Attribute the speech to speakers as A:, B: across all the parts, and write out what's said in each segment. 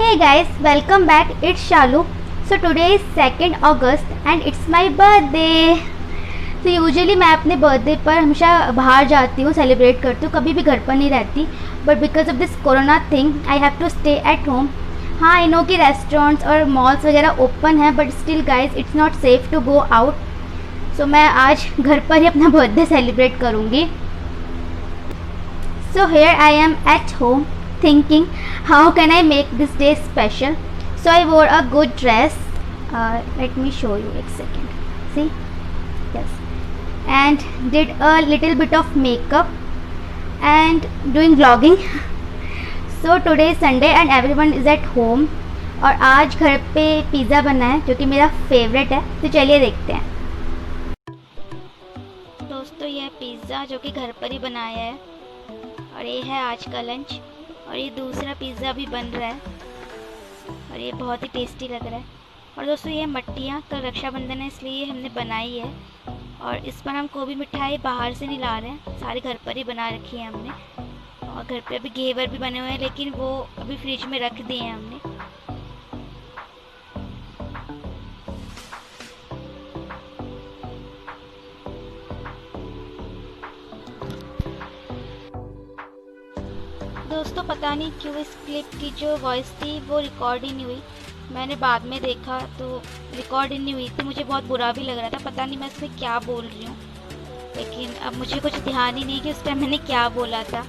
A: Hey guys, welcome back. It's Shalu. So today is 2nd August and it's my birthday. तो usually मैं अपने birthday पर हमेशा बाहर जाती हूँ, सेलिब्रेट करती हूँ, कभी भी घर पर नहीं रहती. But because of this corona thing I have to stay at home. हाँ, आई नो कि रेस्टोरेंट्स और मॉल्स वगैरह ओपन हैं, but still guys it's not safe to go out. So मैं आज घर पर ही अपना बर्थडे सेलिब्रेट करूँगी. So here I am at home thinking how can I make this day special. So I wore a good dress. Let me show you a second. See, yes, and did a little bit of makeup and doing vlogging. So today is Sunday and everyone is at home. और आज घर पे pizza बना है जो कि मेरा favourite है. तो चलिए देखते हैं. दोस्तों, यह पिज़्ज़ा जो कि घर पर ही बनाया है और ये है आज का लंच. और ये दूसरा पिज़्ज़ा भी बन रहा है और ये बहुत ही टेस्टी लग रहा है. और दोस्तों, ये मट्टियाँ कल रक्षाबंधन है इसलिए हमने बनाई है. और इस पर हम कोई भी मिठाई बाहर से नहीं ला रहे हैं, सारी घर पर ही बना रखी है हमने. और घर पे अभी घेवर भी बने हुए हैं लेकिन वो अभी फ्रिज में रख दिए हैं हमने. दोस्तों, पता नहीं क्यों इस क्लिप की जो वॉइस थी वो रिकॉर्ड ही नहीं हुई. मैंने बाद में देखा तो रिकॉर्ड ही नहीं हुई थी. मुझे बहुत बुरा भी लग रहा था. पता नहीं मैं इसमें क्या बोल रही हूँ, लेकिन अब मुझे कुछ ध्यान ही नहीं कि उस टाइम मैंने क्या बोला था.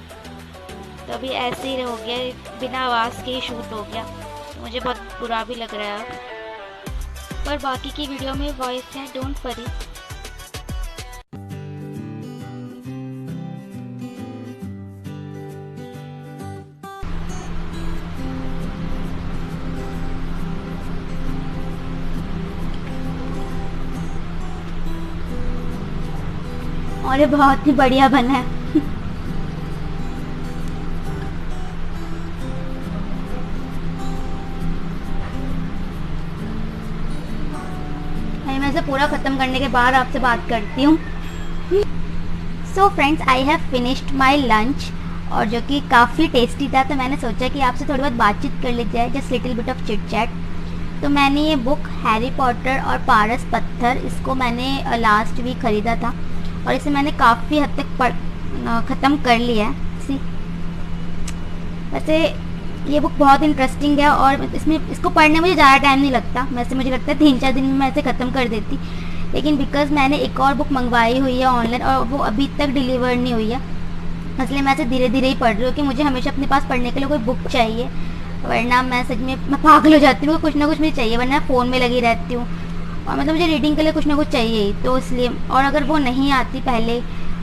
A: तो अभी ऐसे ही हो गया, बिना आवाज़ के ही शूट हो गया. तो मुझे बहुत बुरा भी लग रहा है. पर बाकी की वीडियो में वॉइस है, डोंट वरी. और ये बहुत ही बढ़िया बना है. मैं इसे पूरा ख़त्म करने के बाद आपसे बात करती हूँ. So friends, I have finished my lunch और जो कि काफ़ी टेस्टी था. तो मैंने सोचा कि आपसे थोड़ी बहुत बातचीत कर ली जाए, just little bit of chit chat. तो मैंने ये बुक हैरी पॉटर और पारस पत्थर, इसको मैंने लास्ट वीक ख़रीदा था और इसे मैंने काफ़ी हद तक ख़त्म कर लिया है. सी, वैसे ये बुक बहुत इंटरेस्टिंग है और इसको पढ़ने मुझे ज़्यादा टाइम नहीं लगता. वैसे मुझे लगता है 3-4 दिन में मैं इसे ख़त्म कर देती, लेकिन बिकॉज़ मैंने एक और बुक मंगवाई हुई है ऑनलाइन और वो अभी तक डिलीवर नहीं हुई है, इसलिए मैं इसे धीरे धीरे ही पढ़ रही हूँ कि मुझे हमेशा अपने पास पढ़ने के लिए कोई बुक चाहिए, वरना मैं सच में पागल हो जाती हूँ. कुछ ना कुछ मुझे चाहिए, वरना फ़ोन में लगी रहती हूँ. और मतलब मुझे रीडिंग के लिए कुछ ना कुछ चाहिए ही, तो इसलिए. और अगर वो नहीं आती पहले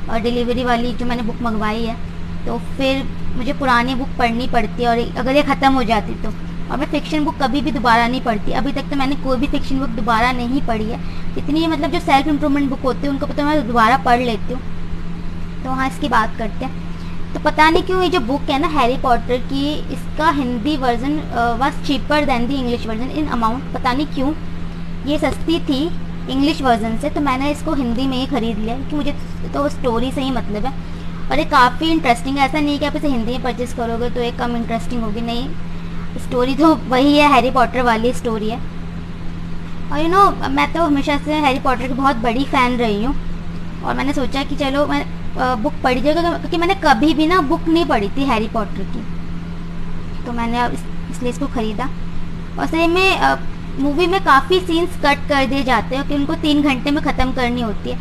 A: और डिलीवरी वाली जो मैंने बुक मंगवाई है, तो फिर मुझे पुरानी बुक पढ़नी पड़ती है. और अगर ये ख़त्म हो जाती तो. और मैं फ़िक्शन बुक कभी भी दोबारा नहीं पढ़ती. अभी तक तो मैंने कोई भी फ़िक्शन बुक दोबारा नहीं पढ़ी है. इतनी मतलब जो सेल्फ इम्प्रूवमेंट बुक होती है उनको तो मैं दोबारा पढ़ लेती हूँ. तो हाँ, इसकी बात करते हैं. तो पता नहीं क्यों ये जो बुक है ना हैरी पॉटर की, इसका Hindi version was cheaper then the English version in amount. पता नहीं क्यों ये सस्ती थी इंग्लिश वर्जन से, तो मैंने इसको हिंदी में ही ख़रीद लिया क्योंकि मुझे तो स्टोरी से ही मतलब है. और ये काफ़ी इंटरेस्टिंग है. ऐसा नहीं है कि आप इसे हिंदी में परचेज़ करोगे तो ये कम इंटरेस्टिंग होगी, नहीं. स्टोरी तो वही है, हैरी पॉटर वाली स्टोरी है. और यू नो, मैं तो हमेशा से हैरी पॉटर की बहुत बड़ी फ़ैन रही हूँ और मैंने सोचा कि चलो मैं बुक पढ़ी जाएगा, क्योंकि मैंने कभी भी ना बुक नहीं पढ़ी थी हैरी पॉटर की. तो मैंने इसलिए इसको ख़रीदा. और सही में मूवी में काफ़ी सीन्स कट कर दिए जाते हैं कि उनको 3 घंटे में ख़त्म करनी होती है.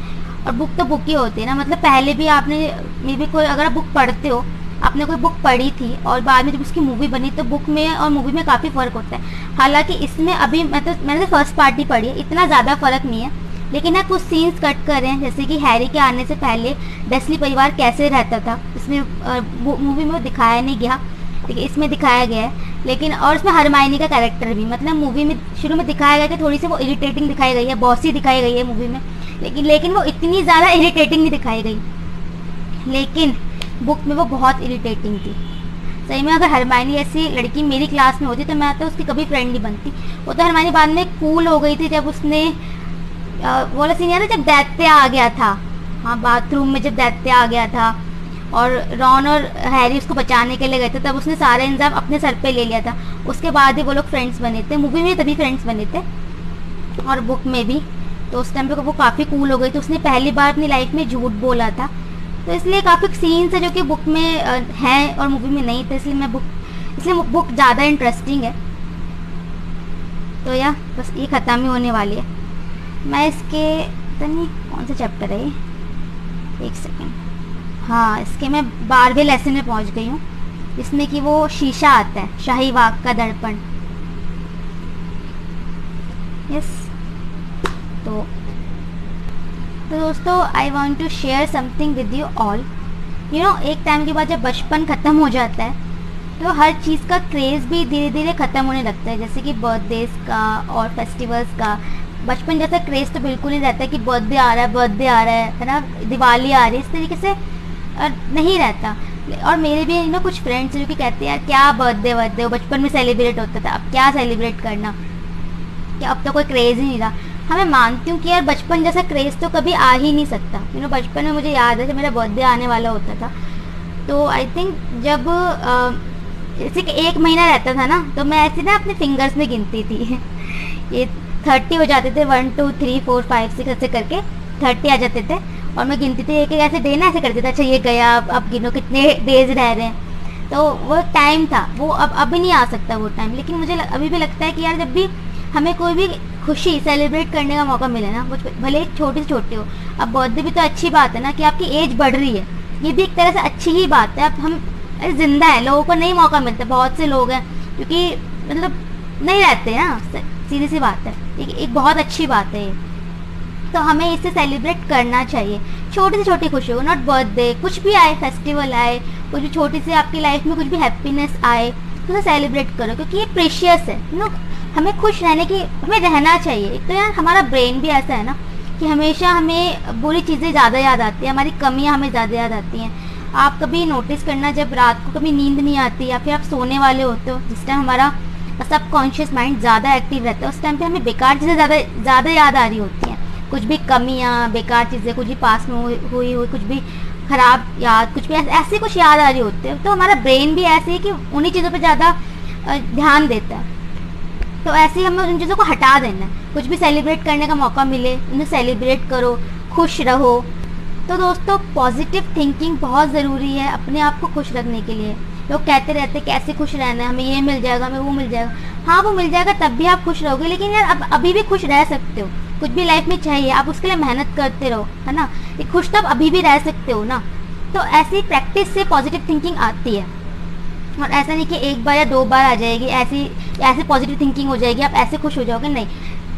A: और बुक तो बुक ही होती है ना. मतलब पहले भी आपने मे भी कोई, अगर आप बुक पढ़ते हो, आपने कोई बुक पढ़ी थी और बाद में जब उसकी मूवी बनी, तो बुक में और मूवी में काफ़ी फ़र्क होता है. हालांकि इसमें अभी मैंने तो फर्स्ट पार्ट ही पढ़ी है, इतना ज़्यादा फ़र्क नहीं है. लेकिन ना कुछ सीन्स कट कर रहे हैं, जैसे कि हैरी के आने से पहले डर्सली परिवार कैसे रहता था, इसमें मूवी में दिखाया नहीं गया, ठीक है, इसमें दिखाया गया है. लेकिन और इसमें हरमाइनी का कैरेक्टर भी, मतलब मूवी में शुरू में दिखाया गया कि थोड़ी सी वो इरिटेटिंग दिखाई गई है, बॉसी दिखाई गई है मूवी में, लेकिन वो इतनी ज़्यादा इरिटेटिंग नहीं दिखाई गई. लेकिन बुक में वो बहुत इरिटेटिंग थी. सही में अगर हरमाइनी ऐसी लड़की मेरी क्लास में होती तो मैं तो उसकी कभी फ्रेंड नहीं बनती. वो तो हरमाइनी बाद में कूल हो गई थी जब उसने वो वाला सीन याद है जब दैत्य आ गया था. हाँ, बाथरूम में जब दैत्य आ गया था और रॉन और हैरी उसको बचाने के लिए गए थे, तब उसने सारा इंजाम अपने सर पे ले लिया था। उसके बाद ही वो लोग फ्रेंड्स बने थे, मूवी में तभी फ्रेंड्स बने थे और बुक में भी। तो उस टाइम पे वो काफ़ी कूल हो गई थी, उसने पहली बार अपनी लाइफ में झूठ बोला था। तो इसलिए काफ़ी सीन्स है जो कि बुक में हैं और मूवी में नहीं थे, इसलिए बुक ज़्यादा इंटरेस्टिंग है। तो या बस ये ख़त्म ही होने वाली है। मैं इसके पता नहीं कौन सा चैप्टर है ये, एक सेकेंड, हाँ इसके मैं 12वें लेसन में पहुंच गई हूँ, इसमें कि वो शीशा आता है, शाही बाग का दर्पण। यस। तो दोस्तों I want to share something with you all. You know, एक टाइम के बाद जब बचपन ख़त्म हो जाता है तो हर चीज़ का क्रेज़ भी धीरे धीरे ख़त्म होने लगता है, जैसे कि बर्थडेज का और फेस्टिवल्स का। बचपन जैसा क्रेज़ तो बिल्कुल नहीं रहता कि बर्थडे आ रहा है ना, दिवाली आ रही है, इस तरीके से नहीं रहता। और मेरे भी ना कुछ फ्रेंड्स जो कि कहते हैं यार क्या बर्थडे बचपन में सेलिब्रेट होता था, अब क्या सेलिब्रेट करना, क्या अब तो कोई क्रेज़ ही नहीं रहा। हाँ मैं मानती हूँ कि यार बचपन जैसा क्रेज़ तो कभी आ ही नहीं सकता। यू नो, बचपन में मुझे याद है जब मेरा बर्थडे आने वाला होता था तो आई थिंक जब जैसे कि 1 महीना रहता था ना, तो मैं ऐसे ना अपने फिंगर्स में गिनती थी ये 30 हो जाते थे, 1 2 3 4 5 6 ऐसे करके 30 आ जाते थे और मैं गिनती थी एक ऐसे डे ना, ऐसे करते थे, अच्छा ये गया, अब गिनो कितने डेज रह रहे हैं। तो वो टाइम था, वो अब अभी नहीं आ सकता वो टाइम। लेकिन मुझे अभी भी लगता है कि यार जब भी हमें कोई भी खुशी सेलिब्रेट करने का मौका मिले ना, भले छोटी से छोटी हो, अब बर्थडे भी तो अच्छी बात है ना कि आपकी एज बढ़ रही है, ये भी एक तरह से अच्छी ही बात है। अब हम जिंदा है, लोगों को नहीं मौका मिलता, बहुत से लोग हैं क्योंकि मतलब नहीं रहते हैं, सीधी सी बात है, एक बहुत अच्छी बात है ये। तो हमें इसे सेलिब्रेट करना चाहिए, छोटी से छोटी खुशी हो, नॉट बर्थडे, कुछ भी आए, फेस्टिवल आए, कुछ भी छोटी सी आपकी लाइफ में कुछ भी हैप्पीनेस आए तो उसे सेलिब्रेट करो, क्योंकि ये प्रेशियस है। यू नो, हमें खुश रहने की, हमें रहना चाहिए। एक तो यार हमारा ब्रेन भी ऐसा है ना कि हमेशा हमें बुरी चीज़ें ज़्यादा याद आती हैं, हमारी कमियां हमें ज़्यादा याद आती हैं। आप कभी नोटिस करना, जब रात को कभी नींद नहीं आती या फिर आप सोने वाले होते हो, जिस टाइम हमारा सबकॉन्शियस माइंड ज़्यादा एक्टिव रहता है, उस टाइम पे हमें बेकार चीज़ें ज़्यादा याद आ रही होती हैं, कुछ भी कमियाँ, बेकार चीज़ें, कुछ भी पास में हुई कुछ भी ख़राब याद, कुछ भी ऐसे कुछ याद आ रही होती है। तो हमारा ब्रेन भी ऐसे है कि उन्हीं चीज़ों पर ज़्यादा ध्यान देता है। तो ऐसे ही हमें उन चीज़ों को हटा देना है। कुछ भी सेलिब्रेट करने का मौका मिले उन्हें सेलिब्रेट करो, खुश रहो। तो दोस्तों पॉजिटिव थिंकिंग बहुत ज़रूरी है अपने आप को खुश रखने के लिए। लोग कहते रहते कैसे खुश रहना है, हमें ये मिल जाएगा, हमें वो मिल जाएगा। हाँ वो मिल जाएगा तब भी आप खुश रहोगे, लेकिन यार अब अभी भी खुश रह सकते हो। कुछ भी लाइफ में चाहिए, आप उसके लिए मेहनत करते रहो, है ना। खुश तब अभी भी रह सकते हो ना। तो ऐसी प्रैक्टिस से पॉजिटिव थिंकिंग आती है, और ऐसा नहीं कि एक बार या 2 बार आ जाएगी, ऐसे पॉजिटिव थिंकिंग हो जाएगी, आप ऐसे खुश हो जाओगे, नहीं।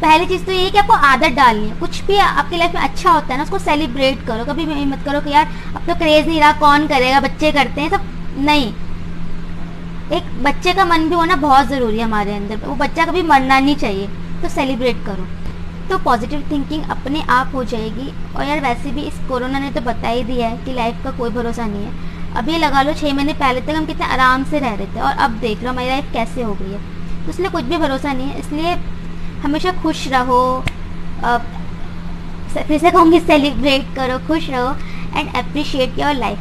A: पहली चीज़ तो ये है कि आपको आदत डालनी है। कुछ भी आपकी लाइफ में अच्छा होता है ना, उसको सेलिब्रेट करो। कभी भी मत करो कि यार अब तो क्रेज़ नहीं रहा, कौन करेगा, बच्चे करते हैं सब, नहीं। एक बच्चे का मन भी होना बहुत ज़रूरी है हमारे अंदर, वो बच्चा कभी मरना नहीं चाहिए। तो सेलिब्रेट करो, तो पॉजिटिव थिंकिंग अपने आप हो जाएगी। और यार वैसे भी इस कोरोना ने तो बता ही दिया है कि लाइफ का कोई भरोसा नहीं है। अब ये लगा लो 6 महीने पहले तक हम कितने आराम से रह रहे थे, और अब देख लो हमारी लाइफ कैसे हो गई है। तो इसलिए कुछ भी भरोसा नहीं है, इसलिए हमेशा खुश रहो। फिर से कहूँगी सेलिब्रेट करो, खुश रहो एंड अप्रिशिएट योर लाइफ।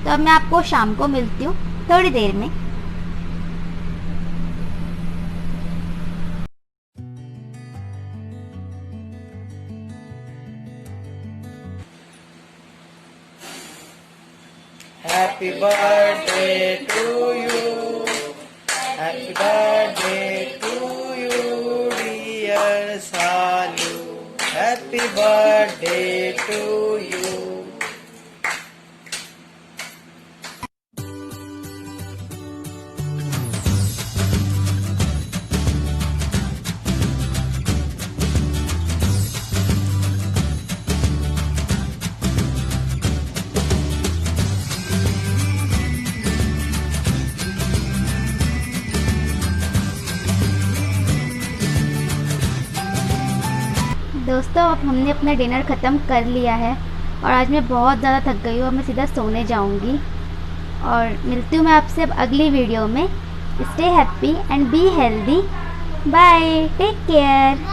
A: तो अब मैं आपको शाम को मिलती हूँ थोड़ी देर में।
B: Happy birthday to you. Happy birthday to you, dear Salu. Happy birthday to you.
A: दोस्तों अब हमने अपना डिनर ख़त्म कर लिया है, और आज मैं बहुत ज़्यादा थक गई हूँ। अब मैं सीधा सोने जाऊँगी, और मिलती हूँ मैं आपसे अब अगली वीडियो में। Stay happy and be healthy. Bye, take care.